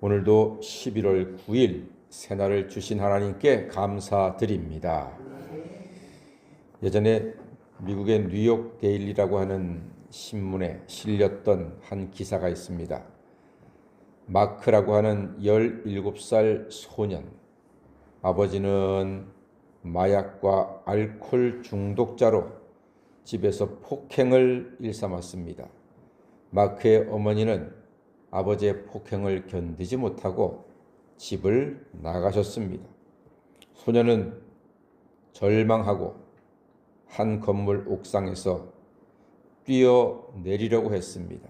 오늘도 11월 9일 새날을 주신 하나님께 감사드립니다. 예전에 미국의 뉴욕 데일리라고 하는 신문에 실렸던 한 기사가 있습니다. 마크라고 하는 17살 소년, 아버지는 마약과 알코올 중독자로 집에서 폭행을 일삼았습니다. 마크의 어머니는 아버지의 폭행을 견디지 못하고 집을 나가셨습니다. 소년은 절망하고 한 건물 옥상에서 뛰어내리려고 했습니다.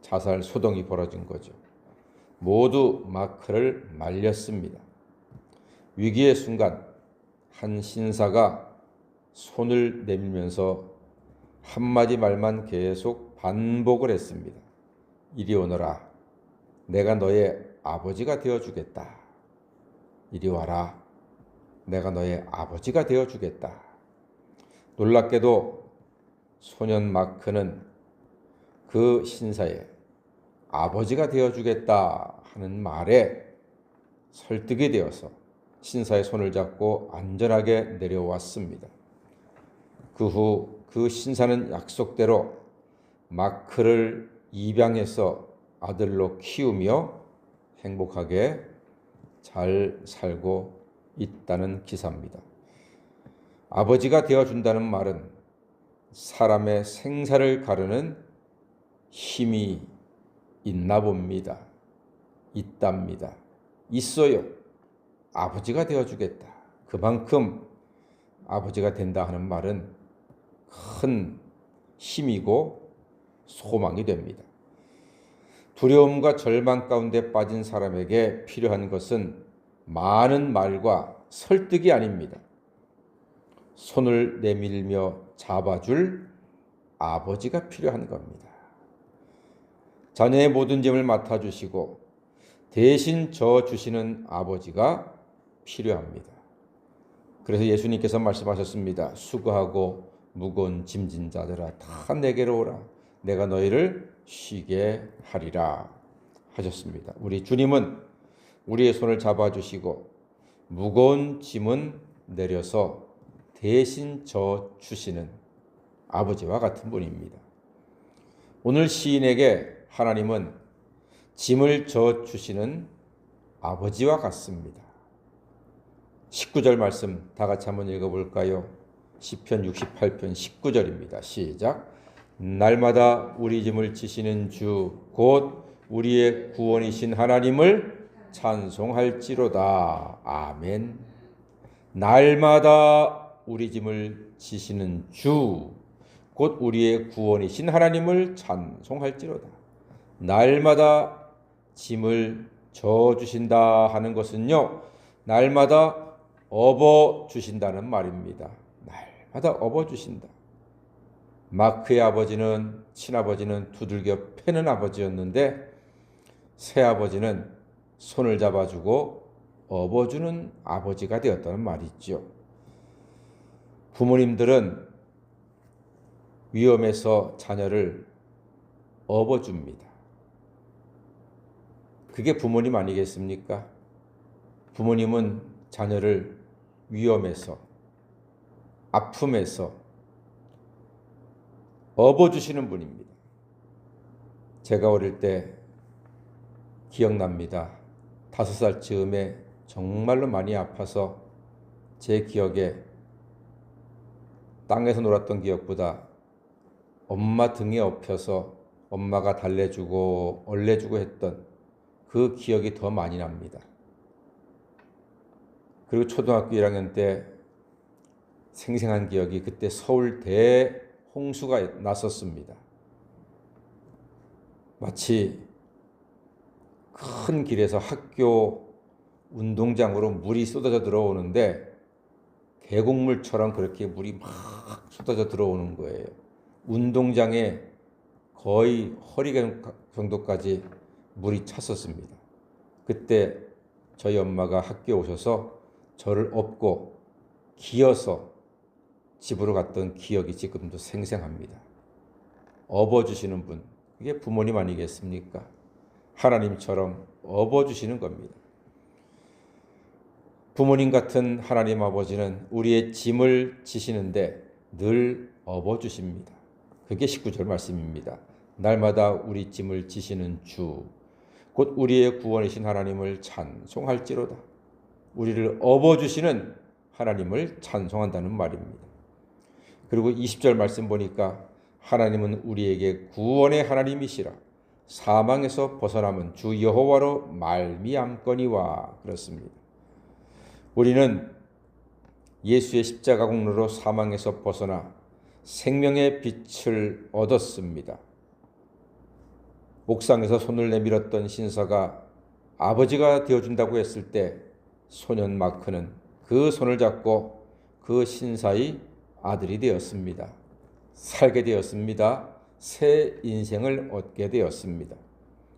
자살 소동이 벌어진 거죠. 모두 마크를 말렸습니다. 위기의 순간 한 신사가 손을 내밀면서 한마디 말만 계속 반복을 했습니다. 이리 오너라. 내가 너의 아버지가 되어주겠다. 이리 와라. 내가 너의 아버지가 되어주겠다. 놀랍게도 소년 마크는 그 신사의 아버지가 되어주겠다 하는 말에 설득이 되어서 신사의 손을 잡고 안전하게 내려왔습니다. 그 후 그 신사는 약속대로 마크를 입양해서 아들로 키우며 행복하게 잘 살고 있다는 기사입니다. 아버지가 되어준다는 말은 사람의 생사를 가르는 힘이 있나 봅니다. 있답니다. 있어요. 아버지가 되어주겠다. 그만큼 아버지가 된다 하는 말은 큰 힘이고 소망이 됩니다. 두려움과 절망 가운데 빠진 사람에게 필요한 것은 많은 말과 설득이 아닙니다. 손을 내밀며 잡아줄 아버지가 필요한 겁니다. 자녀의 모든 짐을 맡아주시고 대신 져주시는 아버지가 필요합니다. 그래서 예수님께서 말씀하셨습니다. 수고하고 무거운 짐진 자들아 다 내게로 오라. 내가 너희를 쉬게 하리라 하셨습니다. 우리 주님은 우리의 손을 잡아주시고 무거운 짐은 내려서 대신 져주시는 아버지와 같은 분입니다. 오늘 시인에게 하나님은 짐을 져주시는 아버지와 같습니다. 19절 말씀 다 같이 한번 읽어볼까요? 시편 68편 19절입니다. 시작. 날마다 우리 짐을 지시는 주 곧 우리의 구원이신 하나님을 찬송할지로다. 아멘. 날마다 우리 짐을 지시는 주 곧 우리의 구원이신 하나님을 찬송할지로다. 날마다 짐을 져주신다 하는 것은요, 날마다 업어주신다는 말입니다. 날마다 업어주신다. 마크의 아버지는, 친아버지는 두들겨 패는 아버지였는데 새아버지는 손을 잡아주고 업어주는 아버지가 되었다는 말이죠. 부모님들은 위험에서 자녀를 업어줍니다. 그게 부모님 아니겠습니까? 부모님은 자녀를 위험에서, 아픔에서 업어주시는 분입니다. 제가 어릴 때 기억납니다. 5살 즈음에 정말로 많이 아파서 제 기억에 땅에서 놀았던 기억보다 엄마 등에 엎혀서 엄마가 달래주고 얼래주고 했던 그 기억이 더 많이 납니다. 그리고 초등학교 1학년 때 생생한 기억이 그때 서울 대홍수가 났었습니다. 마치 큰 길에서 학교 운동장으로 물이 쏟아져 들어오는데 계곡물처럼 그렇게 물이 막 쏟아져 들어오는 거예요. 운동장에 거의 허리 정도까지 물이 찼었습니다. 그때 저희 엄마가 학교에 오셔서 저를 업고 기어서 집으로 갔던 기억이 지금도 생생합니다. 업어주시는 분, 이게 부모님 아니겠습니까? 하나님처럼 업어주시는 겁니다. 부모님 같은 하나님 아버지는 우리의 짐을 지시는데 늘 업어주십니다. 그게 19절 말씀입니다. 날마다 우리 짐을 지시는 주, 곧 우리의 구원이신 하나님을 찬송할지로다. 우리를 업어주시는 하나님을 찬송한다는 말입니다. 그리고 20절 말씀 보니까 하나님은 우리에게 구원의 하나님이시라. 사망에서 벗어남은 주 여호와로 말미암거니와. 그렇습니다. 우리는 예수의 십자가 공로로 사망에서 벗어나 생명의 빛을 얻었습니다. 옥상에서 손을 내밀었던 신사가 아버지가 되어준다고 했을 때 소년 마크는 그 손을 잡고 그 신사의 아들이 되었습니다. 살게 되었습니다. 새 인생을 얻게 되었습니다.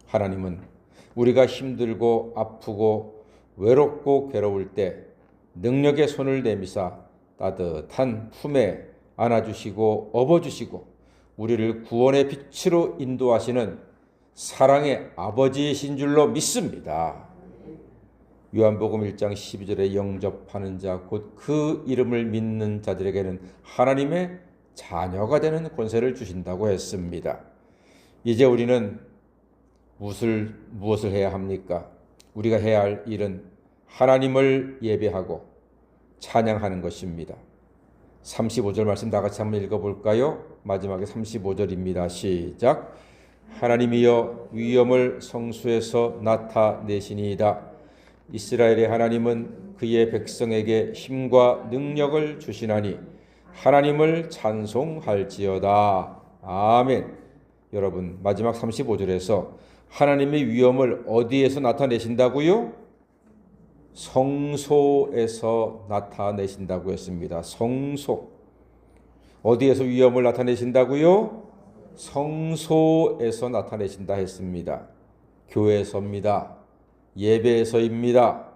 하나님은 우리가 힘들고 아프고 외롭고 괴로울 때 능력의 손을 내미사 따뜻한 품에 안아주시고 업어주시고 우리를 구원의 빛으로 인도하시는 사랑의 아버지이신 줄로 믿습니다. 요한복음 1장 12절에 영접하는 자 곧 그 이름을 믿는 자들에게는 하나님의 자녀가 되는 권세를 주신다고 했습니다. 이제 우리는 무엇을 해야 합니까? 우리가 해야 할 일은 하나님을 예배하고 찬양하는 것입니다. 35절 말씀 다 같이 한번 읽어볼까요? 마지막에 35절입니다. 시작. 하나님이여 위엄을 성수에서 나타내시니이다. 이스라엘의 하나님은 그의 백성에게 힘과 능력을 주시나니 하나님을 찬송할지어다. 아멘. 여러분, 마지막 35절에서 하나님의 위엄을 어디에서 나타내신다고요? 성소에서 나타내신다고 했습니다. 성소. 어디에서 위엄을 나타내신다고요? 성소에서 나타내신다 했습니다. 교회에서입니다. 예배에서입니다.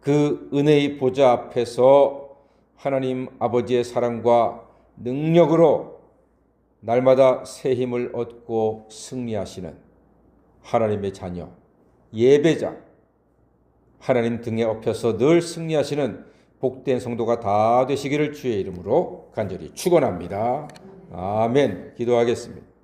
그 은혜의 보좌 앞에서 하나님 아버지의 사랑과 능력으로 날마다 새 힘을 얻고 승리하시는 하나님의 자녀, 예배자, 하나님 등에 업혀서 늘 승리하시는 복된 성도가 다 되시기를 주의 이름으로 간절히 축원합니다. 아멘. 기도하겠습니다.